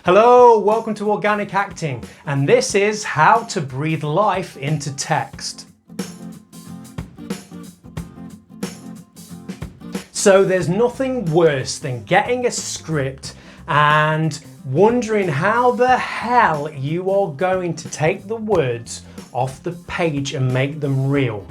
Hello, welcome to Organic Acting, and this is how to breathe life into text. So there's nothing worse than getting a script and wondering how the hell you are going to take the words off the page and make them real.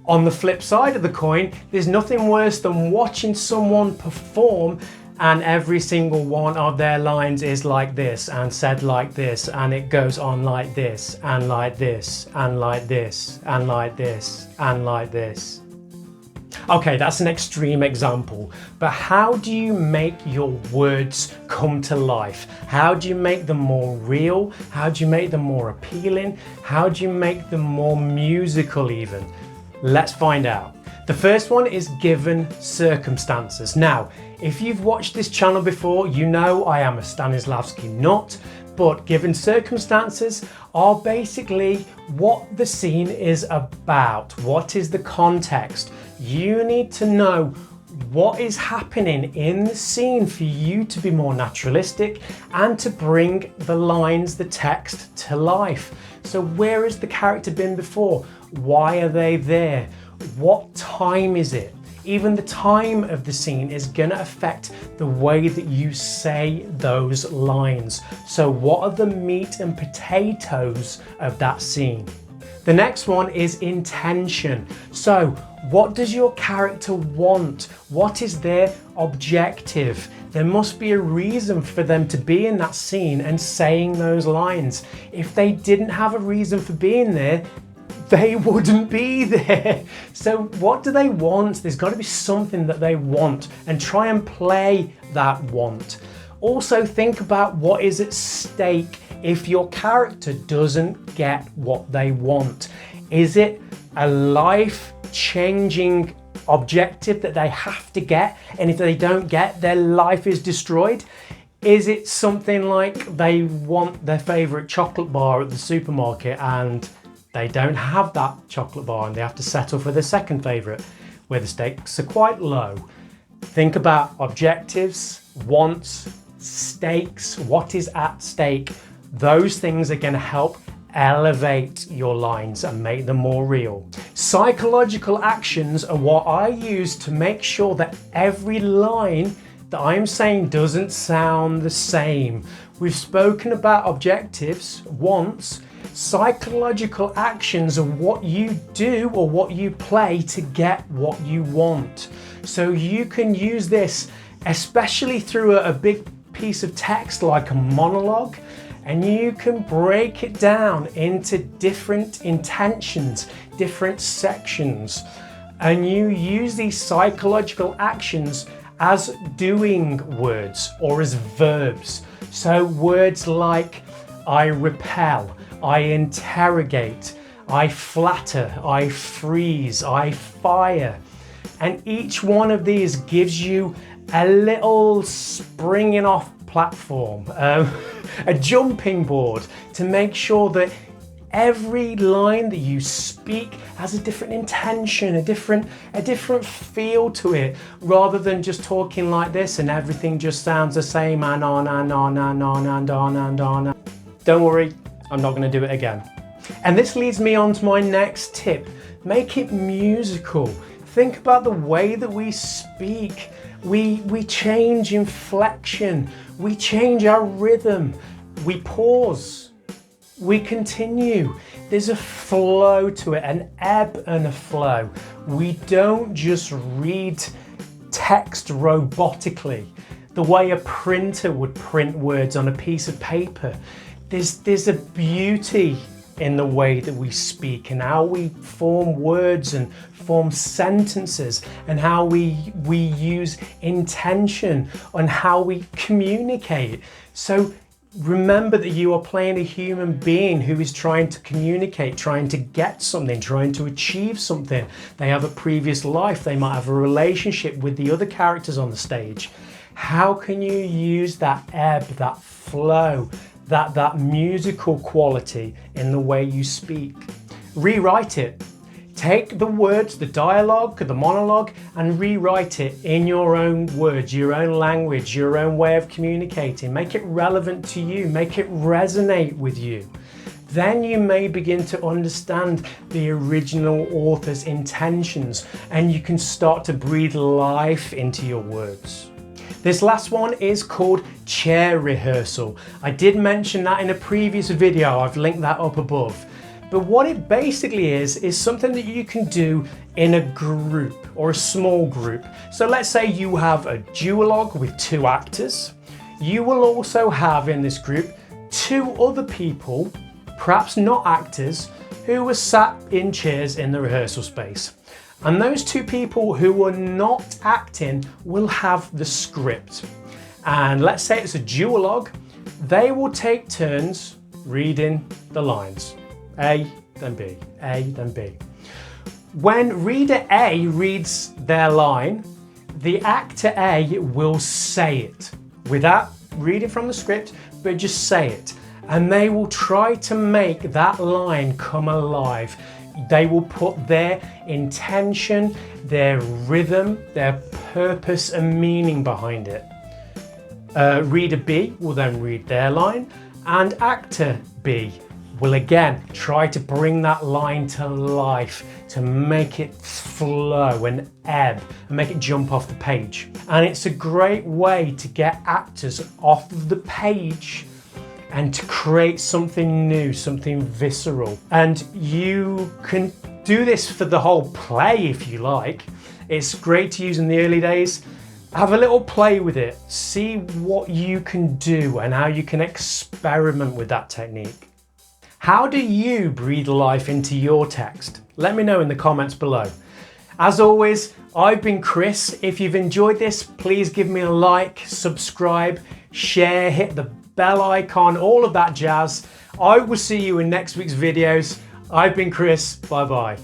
On the flip side of the coin, there's nothing worse than watching someone perform and every single one of their lines is like this and said like this, and it goes on like this and like this and like this and like this and like this. Okay, that's an extreme example, but how do you make your words come to life? How do you make them more real? How do you make them more appealing? How do you make them more musical even? Let's find out. The first one is given circumstances. Now, if you've watched this channel before, you know I am a Stanislavski nut, but given circumstances are basically what the scene is about. What is the context? You need to know what is happening in the scene for you to be more naturalistic and to bring the lines, the text to life. So where has the character been before? Why are they there? What time is it? Even the time of the scene is going to affect the way that you say those lines. So what are the meat and potatoes of that scene? The next one is intention. So what does your character want? What is their objective? There must be a reason for them to be in that scene and saying those lines. If they didn't have a reason for being there, they wouldn't be there. So what do they want? There's got to be something that they want, and try and play that want. Also think about what is at stake if your character doesn't get what they want. Is it a life-changing objective that they have to get, and if they don't get, their life is destroyed? Is it something like they want their favorite chocolate bar at the supermarket and they don't have that chocolate bar and they have to settle for their second favorite, where the stakes are quite low? Think about objectives, wants, stakes, what is at stake. Those things are going to help elevate your lines and make them more real. Psychological actions are what I use to make sure that every line that I'm saying doesn't sound the same. We've spoken about objectives, wants. Psychological actions are what you do or what you play to get what you want. So you can use this, especially through a big piece of text like a monologue, and you can break it down into different intentions, different sections, and you use these psychological actions as doing words or as verbs. So words like I repel, I interrogate, I flatter, I freeze, I fire. And each one of these gives you a little springing off platform, a jumping board, to make sure that every line that you speak has a different intention, a different feel to it, rather than just talking like this and everything just sounds the same and on and on and on and on and on. Don't worry, I'm not going to do it again. And this leads me on to my next tip. Make it musical. Think about the way that we speak. We change inflection. We change our rhythm. We pause. We continue. There's a flow to it, an ebb and a flow. We don't just read text robotically, the way a printer would print words on a piece of paper. There's a beauty in the way that we speak and how we form words and form sentences and how we use intention and how we communicate. So remember that you are playing a human being who is trying to communicate, trying to get something, trying to achieve something. They have a previous life. They might have a relationship with the other characters on the stage. How can you use that ebb, that flow, that musical quality in the way you speak? Rewrite it. Take the words, the dialogue, the monologue, and rewrite it in your own words, your own language, your own way of communicating. Make it relevant to you, make it resonate with you. Then you may begin to understand the original author's intentions, and you can start to breathe life into your words. This last one is called chair rehearsal. I did mention that in a previous video, I've linked that up above. But what it basically is something that you can do in a group or a small group. So let's say you have a duologue with 2 actors. You will also have in this group 2 other people, perhaps not actors, who were sat in chairs in the rehearsal space. And those 2 people who were not acting will have the script. And let's say it's a duologue, they will take turns reading the lines. A, then B, A, then B. When reader A reads their line, the actor A will say it without reading from the script, but just say it. And they will try to make that line come alive. They will put their intention, their rhythm, their purpose and meaning behind it. Reader B will then read their line, and actor B will again try to bring that line to life, to make it flow and ebb and make it jump off the page. And it's a great way to get actors off of the page and to create something new, something visceral. And you can do this for the whole play if you like. It's great to use in the early days. Have a little play with it. See what you can do and how you can experiment with that technique. How do you breathe life into your text? Let me know in the comments below. As always, I've been Chris. If you've enjoyed this, please give me a like, subscribe, share, hit the bell icon, all of that jazz. I will see you in next week's videos. I've been Chris. Bye bye.